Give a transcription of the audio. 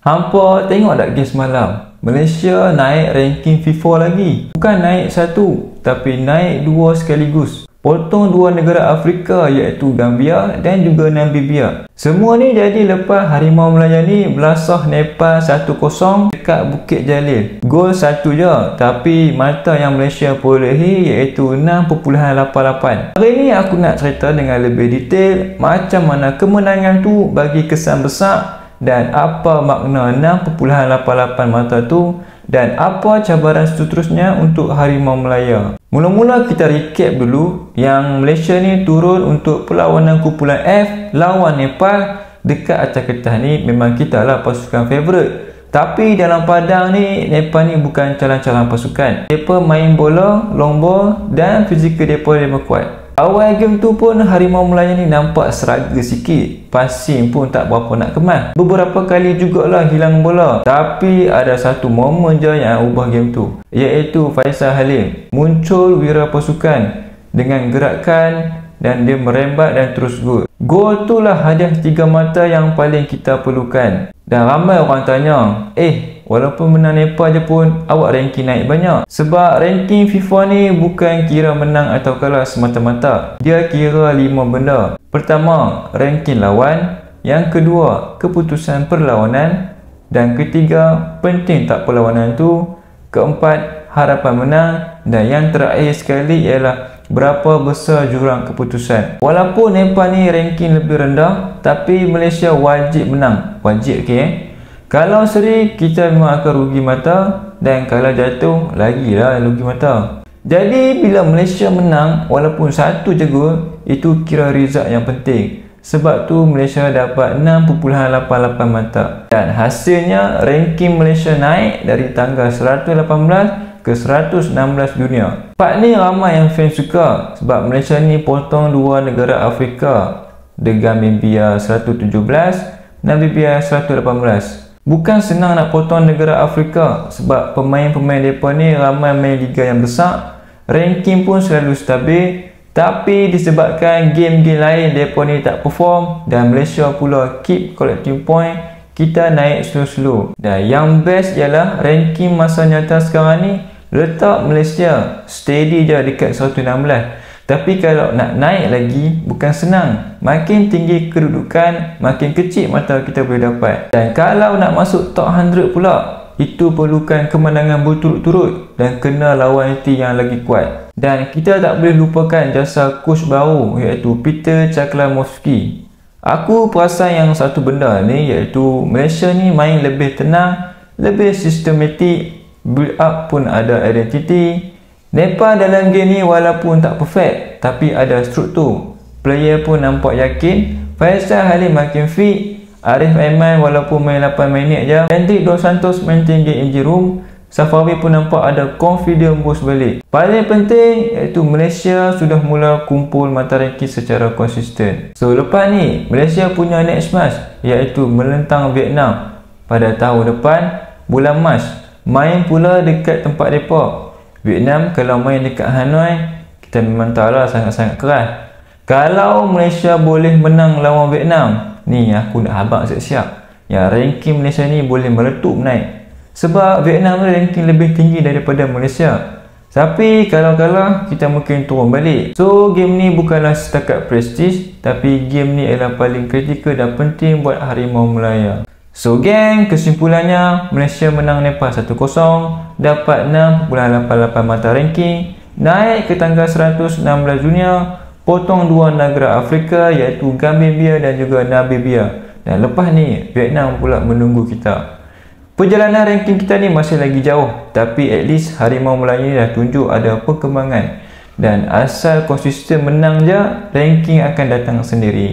Hampa tengok tak game semalam? Malaysia naik ranking FIFA lagi. Bukan naik satu, tapi naik dua sekaligus. Potong dua negara Afrika iaitu Gambia dan juga Namibia. Semua ni jadi lepas Harimau Melaya ni belasah Nepal 1-0 dekat Bukit Jalil. Gol satu je, tapi mata yang Malaysia perolehi iaitu 6.88. Hari ni aku nak cerita dengan lebih detail macam mana kemenangan tu bagi kesan besar dan apa makna 6.88 mata tu dan apa cabaran seterusnya untuk Harimau Melaya. Mula-mula kita recap dulu yang Malaysia ni turun untuk perlawanan kumpulan F lawan Nepal. Dekat acah ketah ni memang kita lah pasukan favourite. Tapi dalam padang ni Nepal ni bukan calon-calon pasukan. Mereka main bola, long ball dan fizikal mereka memang kuat. Awal game tu pun Harimau Melaya ni nampak seraga sikit. Passing pun tak berapa nak kemas. Beberapa kali jugalah hilang bola. Tapi ada satu momen je yang ubah game tu, iaitu Faisal Halim muncul wira pasukan dengan gerakan dan dia merembat dan terus gol. Gol tu lah hadiah 3 mata yang paling kita perlukan. Dan ramai orang tanya, walaupun menang Nepal je pun awak ranking naik banyak. Sebab ranking FIFA ni bukan kira menang atau kalah semata-mata. Dia kira 5 benda. Pertama, ranking lawan. Yang kedua, keputusan perlawanan. Dan ketiga, penting tak perlawanan tu. Keempat, harapan menang. Dan yang terakhir sekali ialah berapa besar jurang keputusan. Walaupun Nepal ni ranking lebih rendah, tapi Malaysia wajib menang. Wajib, Kalau seri, kita memang akan rugi mata. Dan kalau jatuh, lagilah rugi mata. Jadi bila Malaysia menang, walaupun satu je gol, itu kira result yang penting. Sebab tu Malaysia dapat 6.88 mata. Dan hasilnya ranking Malaysia naik dari tangga 118 ke 116 dunia. Part ni ramai yang fans suka sebab Malaysia ni potong dua negara Afrika. The Gambia 117, Namibia 118. Bukan senang nak potong negara Afrika sebab pemain-pemain mereka ni ramai main liga yang besar. Ranking pun selalu stabil. Tapi disebabkan game-game lain mereka ni tak perform dan Malaysia pula keep collecting point, kita naik slow-slow. Dan yang best ialah ranking masa nyata sekarang ni letak Malaysia steady je dekat 116. Tapi kalau nak naik lagi bukan senang. Makin tinggi kedudukan, makin kecil mata kita boleh dapat. Dan kalau nak masuk top 100 pula, itu perlukan kemenangan berturut-turut dan kena lawan tim yang lagi kuat. Dan kita tak boleh lupakan jasa coach baru iaitu Peter Chaklamovski. Aku perasan yang satu benda ni iaitu Malaysia ni main lebih tenang, lebih sistematik, build up pun ada identiti. Nepal dalam game ni walaupun tak perfect, tapi ada struktur. Player pun nampak yakin. Faisal Halim makin fit. Arif Aiman walaupun main 8 minit je. Hendrik Dos Santos maintain game engine room. Safawi pun nampak ada confidence boost balik. Paling penting iaitu Malaysia sudah mula kumpul mata ranking secara konsisten. So lepas ni Malaysia punya next match iaitu melentang Vietnam pada tahun depan bulan Mac. Main pula dekat tempat mereka. Vietnam kalau main dekat Hanoi, kita memang tahu lah sangat-sangat keras. Kalau Malaysia boleh menang lawan Vietnam, ni aku nak habaq siap-siap yang ranking Malaysia ni boleh meletup naik. Sebab Vietnam ni ranking lebih tinggi daripada Malaysia. Tapi kalau kalah, kita mungkin turun balik. So game ni bukanlah setakat prestige, tapi game ni adalah paling kritikal dan penting buat Harimau Melaya. So geng, kesimpulannya Malaysia menang Nepal 1-0, dapat 6.88 mata ranking, naik ke tangga 116 dunia, potong dua negara Afrika iaitu Gambia dan juga Namibia. Dan lepas ni Vietnam pula menunggu kita. Perjalanan ranking kita ni masih lagi jauh, tapi at least Harimau Melaya ni dah tunjuk ada perkembangan. Dan asal konsisten menang je, ranking akan datang sendiri.